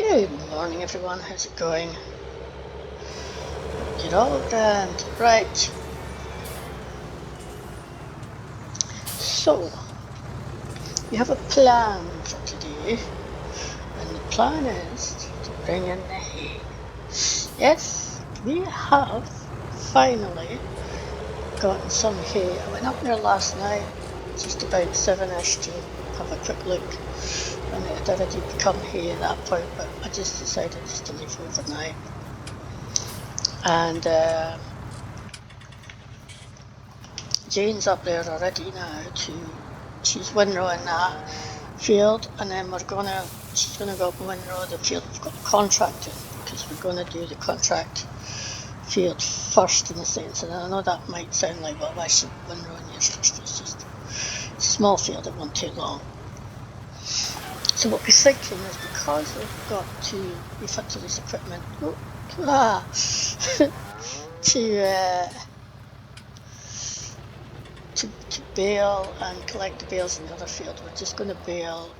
Good morning everyone, how's it going? You're all grand, right. So, we have a plan for today, and the plan is to bring in the hay. Yes, we have finally gotten some hay. I went up there last night, just about 7ish to have a quick look, and it had already become hay at that point, but I just decided just to leave overnight. And Jane's up there already now she's windrowing that field, and then she's gonna go up and windrow the field we've got contracted, because we're gonna do the contract field first in the sense, and I know that might sound like, well, why should windrowing yours first? It's just a small field, it won't take long. So what we're thinking is, because we've had to use equipment to bale and collect the bales in the other field, we're just going to bale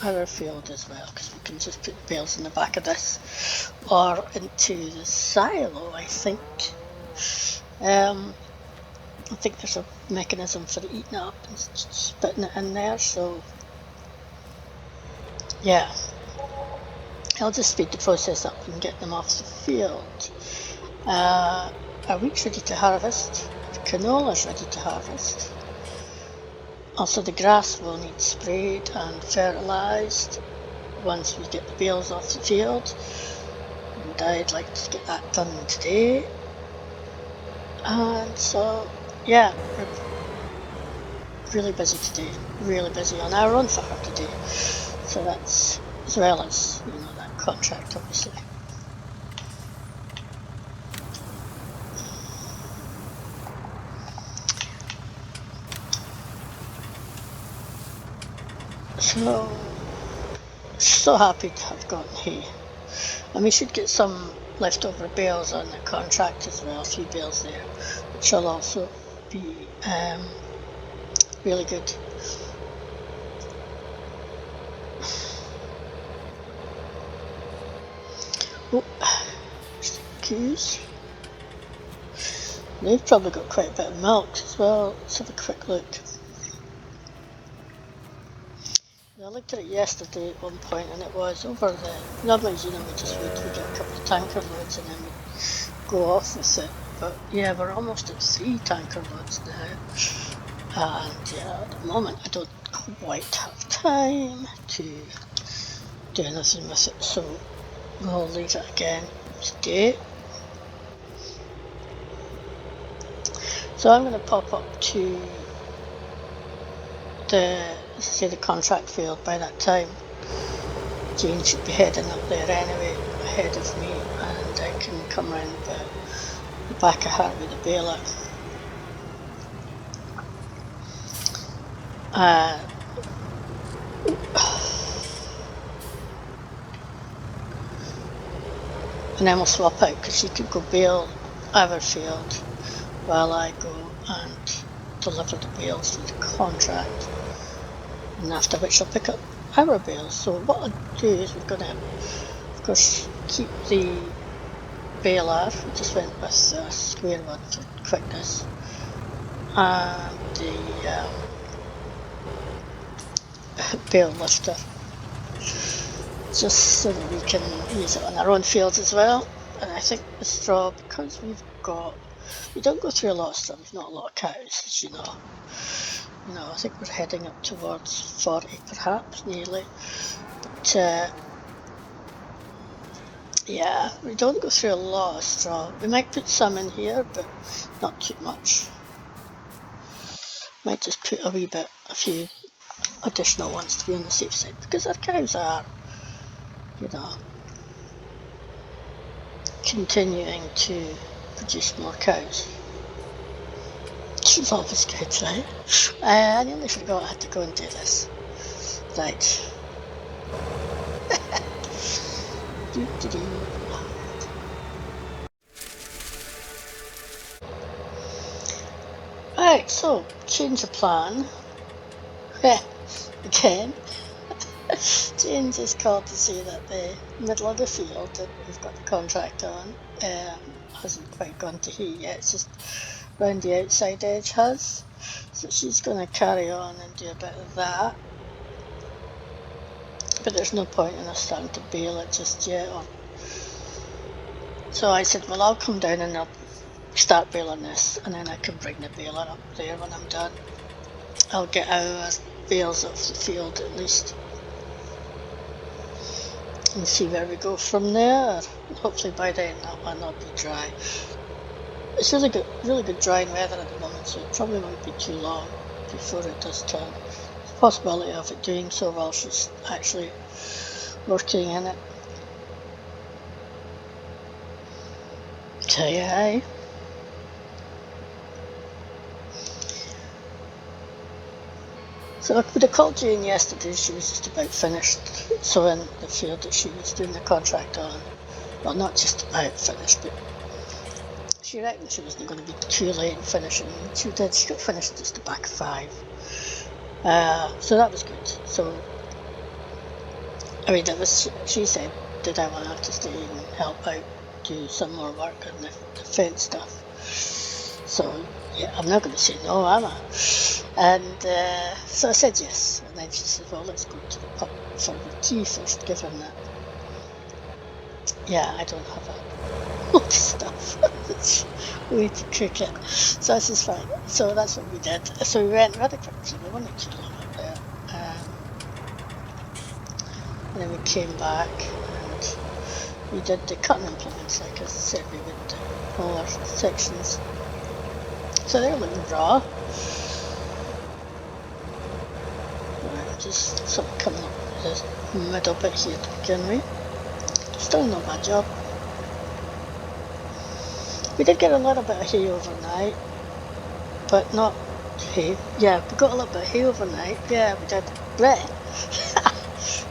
our field as well, because we can just put bales in the back of this or into the silo. I think there's a mechanism for eating it up and spitting it in there, so yeah, I'll just speed the process up and get them off the field. Our wheat's ready to harvest, the canola's ready to harvest. Also, the grass will need sprayed and fertilised once we get the bales off the field, and I'd like to get that done today. And so, yeah, we're really busy today, really busy on our own farm today. So that's as well as, that contract, obviously. So happy to have gotten hay, and we should get some leftover bales on the contract as well, a few bales there, which will also be really good. Oh, there's the coos. They've probably got quite a bit of milk as well. Let's have a quick look. I looked at it yesterday at one point, and it was over normally, we just we get a couple of tanker loads and then we go off with it. But yeah, we're almost at 3 tanker loads now. And yeah, at the moment I don't quite have time to do anything with it, so we'll leave it again today. So I'm going to pop up to the contract field by that time. Jane should be heading up there anyway, ahead of me, and I can come round the back of her with the baler. And then we'll swap out, because she could go bale our field while I go and deliver the bales for the contract, and after which I'll pick up our bales. So what I'll do is, we're going to, of course, keep the baler. We just went with a square one for quickness, and the bale lifter, just so that we can use it on our own fields as well. And I think the straw, because we don't go through a lot of straw, we've not a lot of cows, as you know. I think we're heading up towards 40 perhaps, nearly. But yeah, we don't go through a lot of straw. We might put some in here, but not too much. Might just put a few additional ones to be on the safe side, because our cows are, continuing to produce more cows. It's always good, right? I nearly forgot I had to go and do this. Right. Right, so change of plan. Again. Jane just called to say that the middle of the field that we've got the contract on hasn't quite gone to hay yet. It's just round the outside edge has. So she's going to carry on and do a bit of that. But there's no point in us starting to bale it just yet. So I said, well, I'll come down and I'll start baling this, and then I can bring the baler up there when I'm done. I'll get our bales off the field at least and see where we go from there. And hopefully by then that one will be dry. It's really good drying weather at the moment, so it probably won't be too long before it does turn. There's a possibility of it doing so while she's actually working in it. So yeah. So I would have called Jane yesterday. She was just about finished sowing the field that she was doing the contract on. Well, not just about finished, but she reckoned she wasn't going to be too late in finishing. She did. She got finished just the back 5. So that was good. So, I mean, that was. She said, "Did I want her to stay and help out, do some more work on the fence stuff?" So yeah, I'm not going to say no, am I? And so I said yes. And then she said, "Well, let's go to the pub for the tea first, given that." Yeah, I don't have a lot of stuff. It's way to cook it. So this is fine. So that's what we did. So we went rather quickly. We weren't too long up there. And then we came back and we did the cutting implements like I said we would do. All our sections. So they're looking raw. Right, just sort of coming up with the middle bit here to begin with. Still not a bad job. We did get a little bit of hay overnight, but not hay. Yeah, we got a little bit of hay overnight. Yeah, we did. Bleh.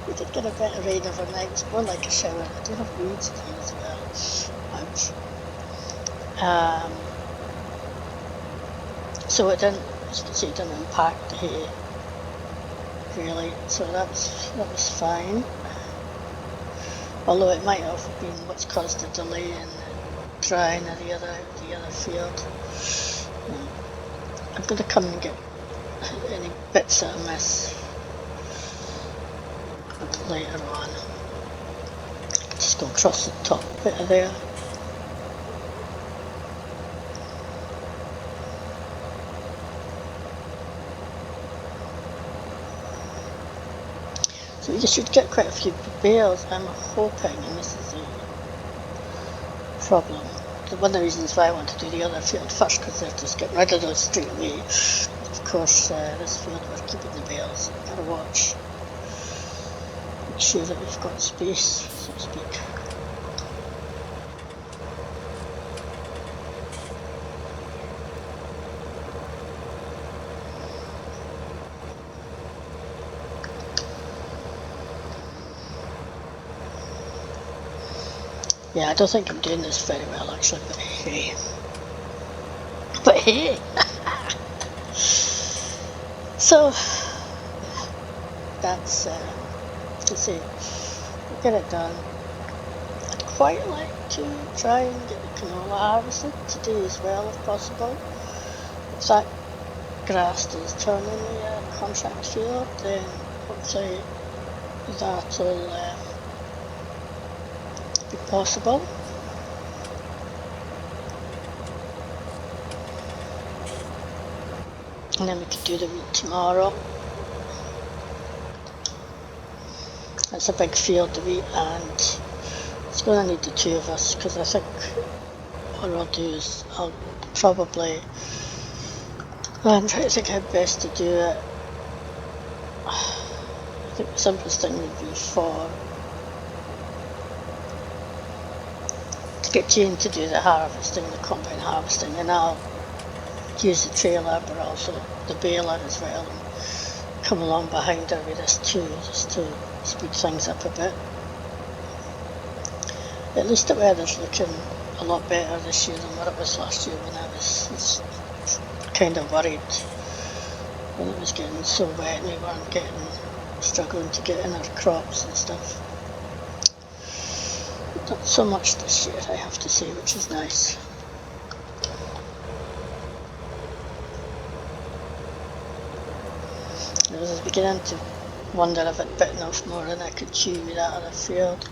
We did get a bit of rain overnight. It's more like a shower. I do have weeds in here as well. Ouch. So it didn't, as you can see, it didn't impact the hay really. So that was fine. Although it might have been what's caused the delay in the drying of the other field. I'm going to come and get any bits that I miss later on. Just go across the top bit of there. So you should get quite a few bales, I'm hoping, and this is the problem. One of the reasons why I want to do the other field first, because they're just getting rid of those straight away. But of course, this field we're keeping the bales. I've got to watch. Make sure that we've got space, so to speak. Yeah, I don't think I'm doing this very well actually, but hey. But hey! So, that's, let's see, we'll get it done. I'd quite like to try and get the canola harvested today as well if possible. If that grass does turn in the contract field, then hopefully that'll be possible. And then we could do the wheat tomorrow. It's a big field, the wheat, and it's going to need the 2 of us, because I think what I'll do is I'll probably, I'm trying to think how best to do it. I think the simplest thing would be to get Jane to do the harvesting, the combine harvesting, and I'll use the trailer but also the baler as well, and come along behind her with this too, just to speed things up a bit. At least the weather's looking a lot better this year than what it was last year when I was kind of worried when it was getting so wet and we weren't getting struggling to get in our crops and stuff. Not so much this year, I have to say, which is nice. I was beginning to wonder if I'd bitten off more than I could chew with that other field.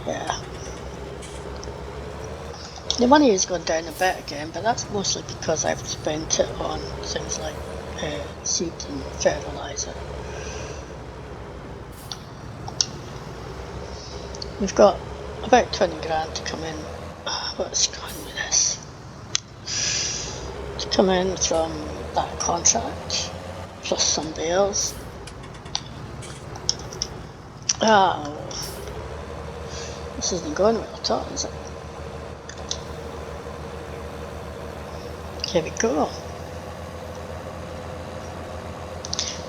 Yeah. The money is going down a bit again, but that's mostly because I've spent it on things like seed and fertiliser. We've got about 20 grand to come in. What's going with this? To come in from that contract, plus some bales. Oh, this isn't going well at all, is it? Here we go.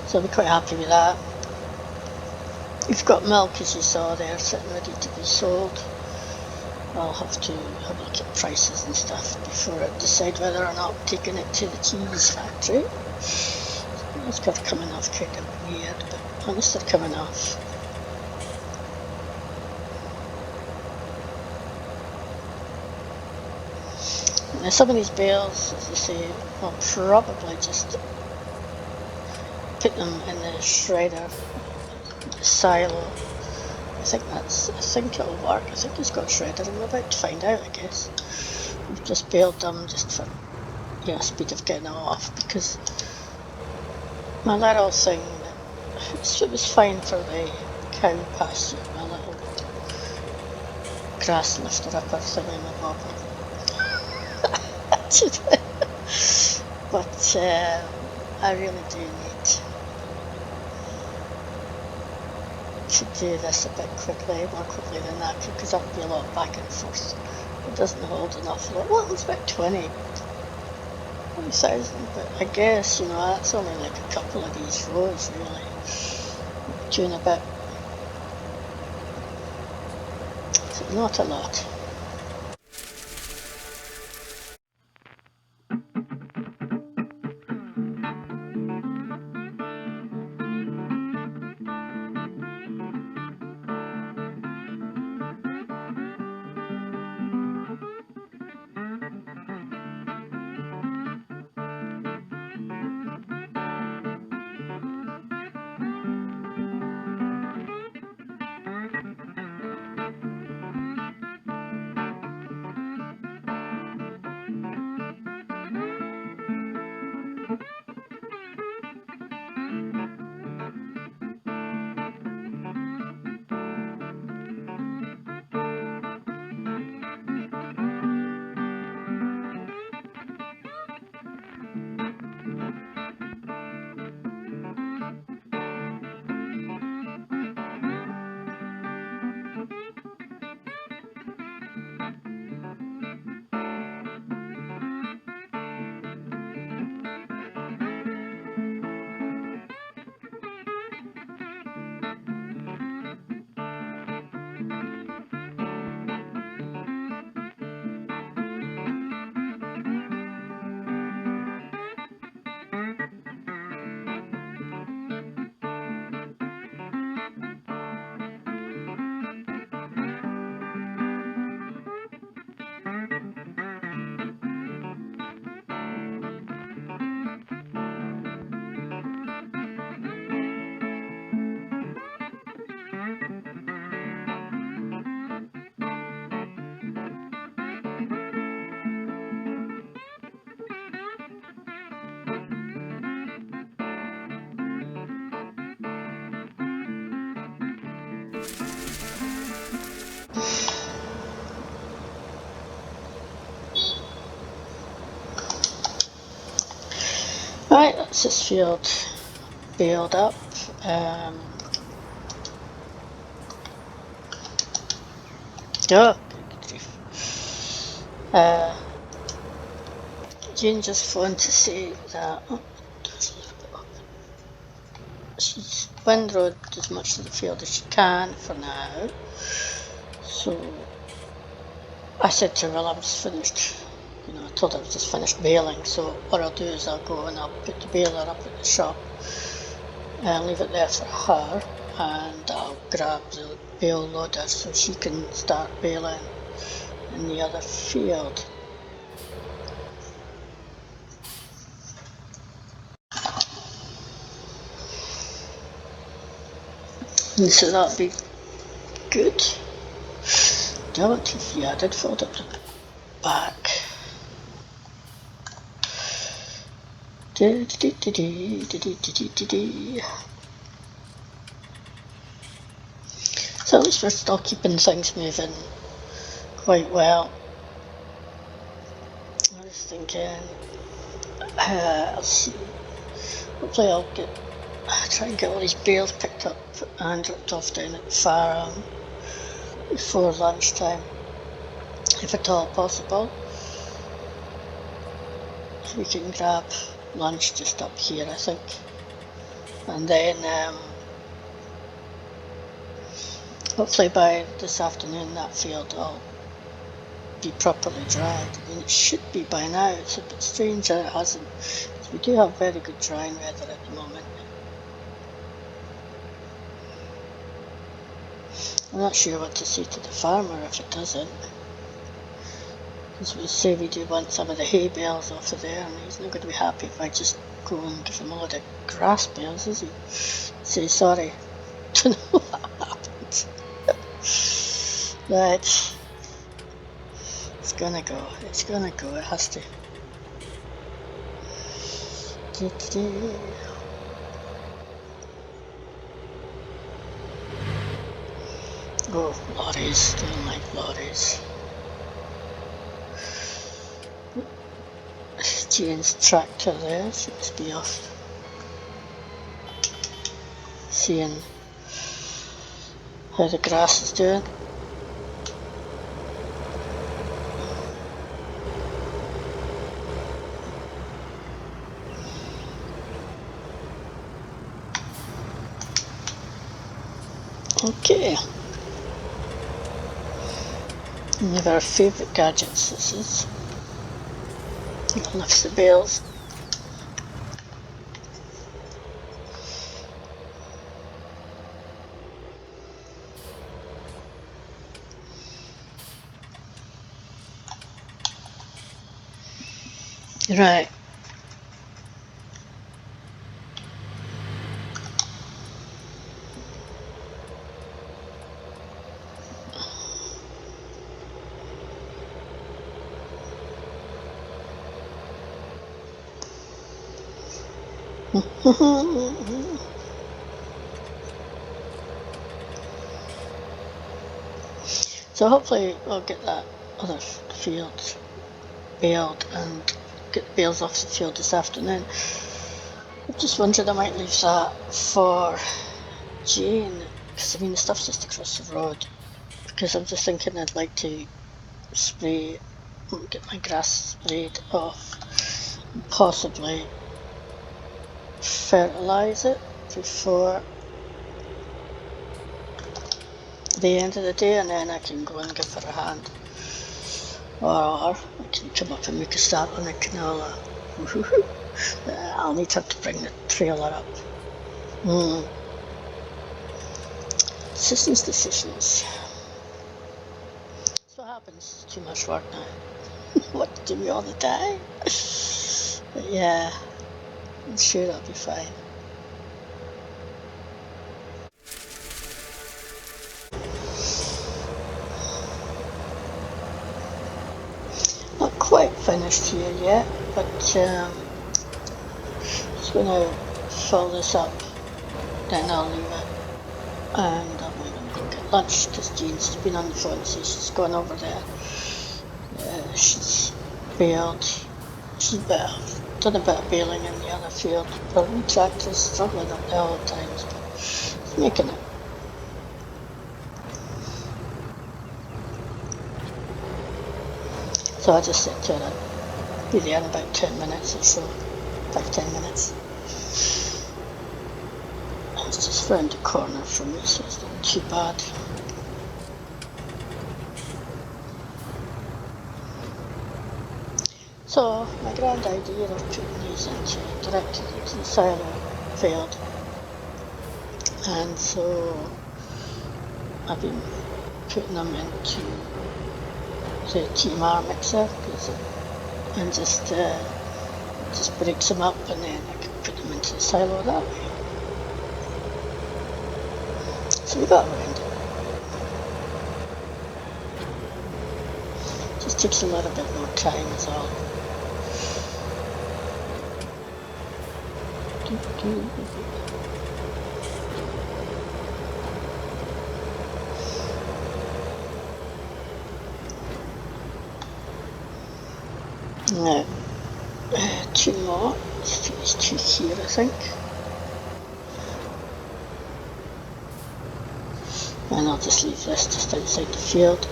So I'll be quite happy with that. We've got milk, as you saw there, sitting ready to be sold. I'll have to have a look at prices and stuff before I decide whether or not I'm taking it to the cheese factory. It's got coming off kind of weird, but at least they're coming off. Now some of these bales, as I say, I'll probably just put them in the shredder, the silo. I think it'll work. I think it's got a shredder, and we're about to find out, I guess. We've just baled them just for, you know, speed of getting off, because my little thing, it was fine for the cow pasture, my little grass lifter upper thingy in the bobber. But I really do need to do this a bit quickly, more quickly than that, because that would be a lot of back and forth. It doesn't hold an awful lot. Well, it's about 20,000, but I guess, you know, that's only like a couple of these rows, really. 2 and a bit. So not a lot. Right, that's this field baled up. Oh, good grief. Jane just phoned to say that she's windrowed as much of the field as she can for now. So I said to her, well, I was finished. You know, I told her I was just finished baling, so what I'll do is I'll go and I'll put the baler up at the shop and leave it there for her, and I'll grab the bale loader so she can start baling in the other field. And so that'll be good. Yeah, I did fold up the back. So at least we're still keeping things moving quite well. I was thinking, I'll see. Hopefully I'll try and get all these bales picked up and dropped off down at the farm before lunchtime, if at all possible. So we can grab lunch just up here, I think. And then hopefully by this afternoon that field will be properly dried. I mean, it should be by now. It's a bit strange that it hasn't, because we do have very good drying weather at the moment. I'm not sure what to say to the farmer if it doesn't. Because we say we do want some of the hay bales off of there, and he's not going to be happy if I just go and give him a lot of grass bales, is he? Say sorry. Don't know what happened. Right. It's gonna go. It's gonna go. It has to. Oh, lorries. Don't like lorries. Jane's tractor there seems to be off. Seeing how the grass is doing. Okay. One of our favourite gadgets this is. It lifts the bales. Right. So hopefully we'll get that other field baled and get the bales off the field this afternoon. I just wondered I might leave that for Jane, because I mean the stuff's just across the road, because I'm just thinking I'd like to get my grass sprayed off and possibly fertilise it before the end of the day, and then I can go and give her a hand, or I can come up and make a start on the canola. I'll need her to bring the trailer up. Decisions. That's what happens. It's too much work now. What to do all the time. But yeah, I'm sure that'll be fine. Not quite finished here yet, but just going to fill this up, then I'll leave it, and I'm going to go get lunch, because Jane's been on the phone, so she's gone over there. She's baled, she's done a bit of baling in the other field, but the tractor's struggling up there all the times, but it's making it. So I just said to her I'd be there in about 10 minutes or so, 5-10 minutes. It's just round the corner from me, so it's not too bad. So my grand idea of putting these into directly into the silo field and so I've been putting them into the TMR mixer and just breaks them up, and then I can put them into the silo that way. So we got around it. Just takes a little bit more time is all. Now, two more. There's two here, I think. And I'll just leave this just outside the field.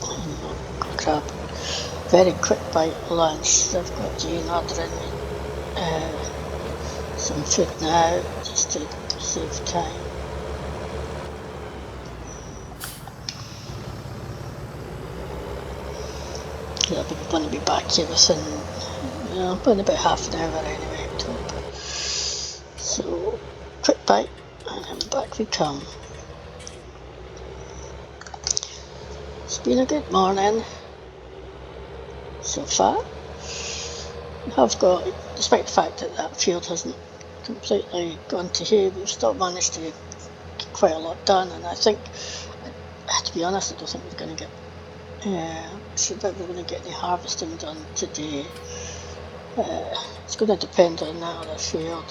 And I'll go grab a very quick bite lunch. I've got Jane ordering me some food now just to save time. I'm going to be back here within, in about half an hour anyway, I hope. So, quick bite, and then back we come. It's been a good morning so far. I've got, despite the fact that that field hasn't completely gone to hay, we've still managed to get quite a lot done, and I think, to be honest, I don't think we're going to get we're going to get any harvesting done today. It's going to depend on that other field.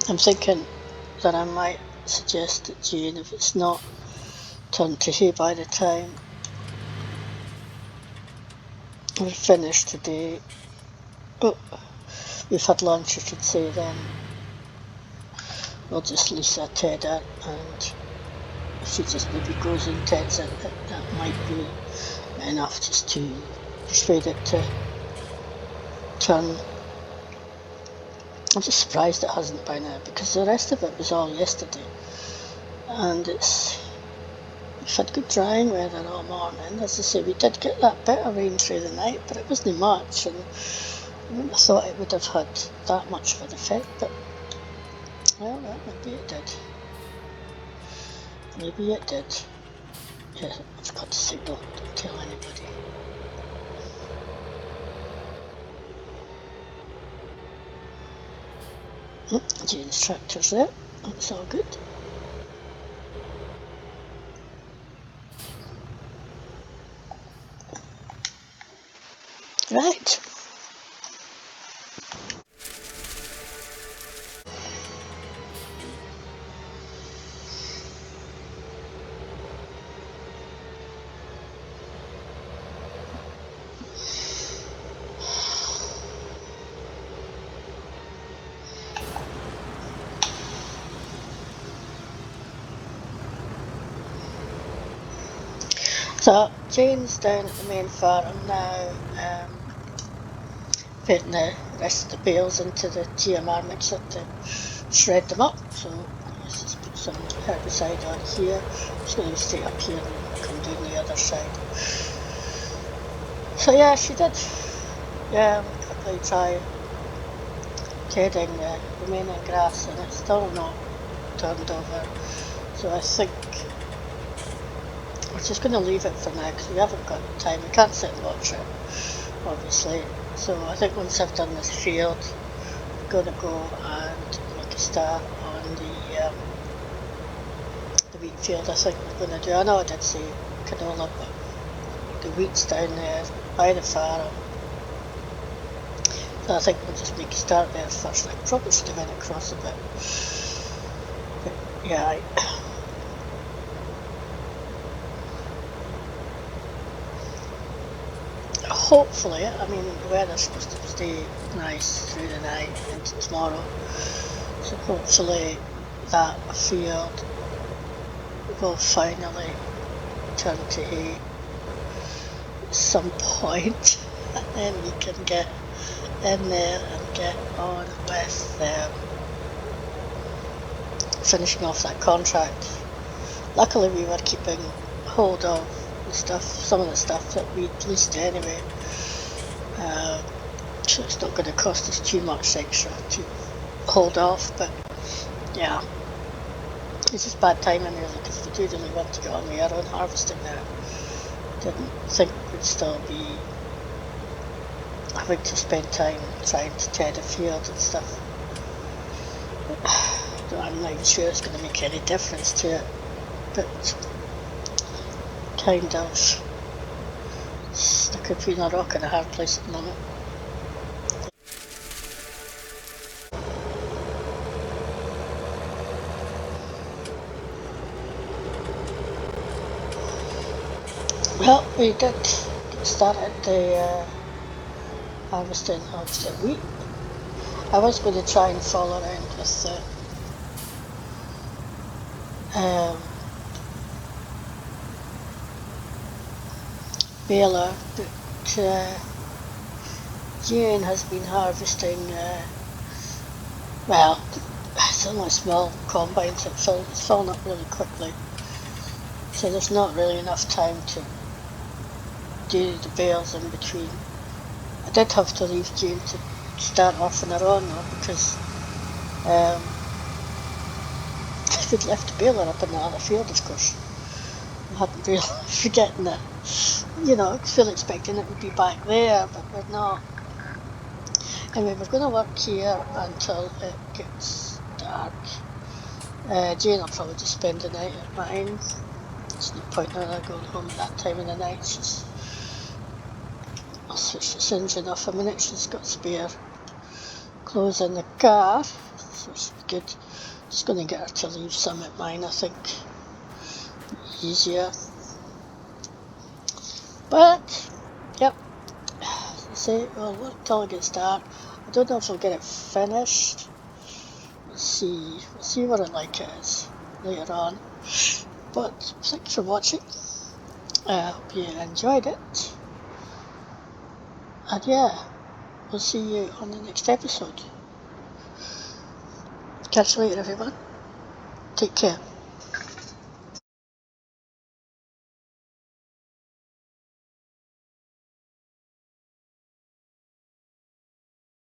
I'm thinking that I might suggest that Jane, if it's not turned to hay by the time we're finished today, we've had lunch I should say, then we'll just Lisa Ted it, and if she just maybe goes and Teds it, that might be enough just to persuade it to turn. I'm just surprised it hasn't by now, because the rest of it was all yesterday, and we've had good drying weather all morning. As I say, we did get that bit of rain through the night, but it wasn't much, and I wouldn't have thought it would have had that much of an effect, but well, maybe it did. Maybe it did. Yeah, I've got to signal, don't tell anybody. Jane's tractor's there, that's all good. Right. So Jane's down at the main farm now, putting the rest of the bales into the TMR mixer to shred them up. So let's just put some herbicide on here. I'm just going to stay up here and come down the other side. So yeah, she did quickly try tedding the remaining grass, and it's still not turned over. So I think we're just going to leave it for now, because we haven't got time. We can't sit and watch it, obviously. So I think once I've done this field, I'm going to go and make a start on the wheat field. I think we're going to do. I know I did say canola, but the wheat's down there by the farm. So I think we'll just make a start there first. I probably should have went across a bit. But yeah, hopefully, I mean, the weather's supposed to stay nice through the night into tomorrow, so hopefully that field will finally turn to hay at some point, and then we can get in there and get on with finishing off that contract. Luckily we were keeping hold of the stuff, some of the stuff that we'd leased anyway, so it's not going to cost us too much extra to hold off. But yeah, it's just bad timing really, because we do really want to get on with our own harvesting now. Didn't think we'd still be having to spend time trying to ted a field and stuff. I'm not even sure it's going to make any difference to it, but kind of stuck between a rock and a hard place at the moment. Well, we did get started the harvesting of the wheat. I was going to try and follow around with the baler, but Jane has been harvesting, well, it's only small combines, it's filling up really quickly, so there's not really enough time to do the bales in between. I did have to leave Jane to start off on her own though, because we'd left the baler up in the other field, of course. I hadn't really forgetting that, you know, still expecting it would be back there, but we're not. Anyway, we're going to work here until it gets dark. Jane will probably just spend the night at mine. There's no point in her going home at that time of the night. I'll switch the engine off a minute. She's got spare clothes in the car, so she's good. Just going to get her to leave some at mine, I think. Easier. But, yep. As I say, we'll work till it gets dark. I don't know if we'll get it finished. We'll see what it like is later on. But thanks for watching. I hope you enjoyed it. And yeah, we'll see you on the next episode. Catch you later, everyone. Take care.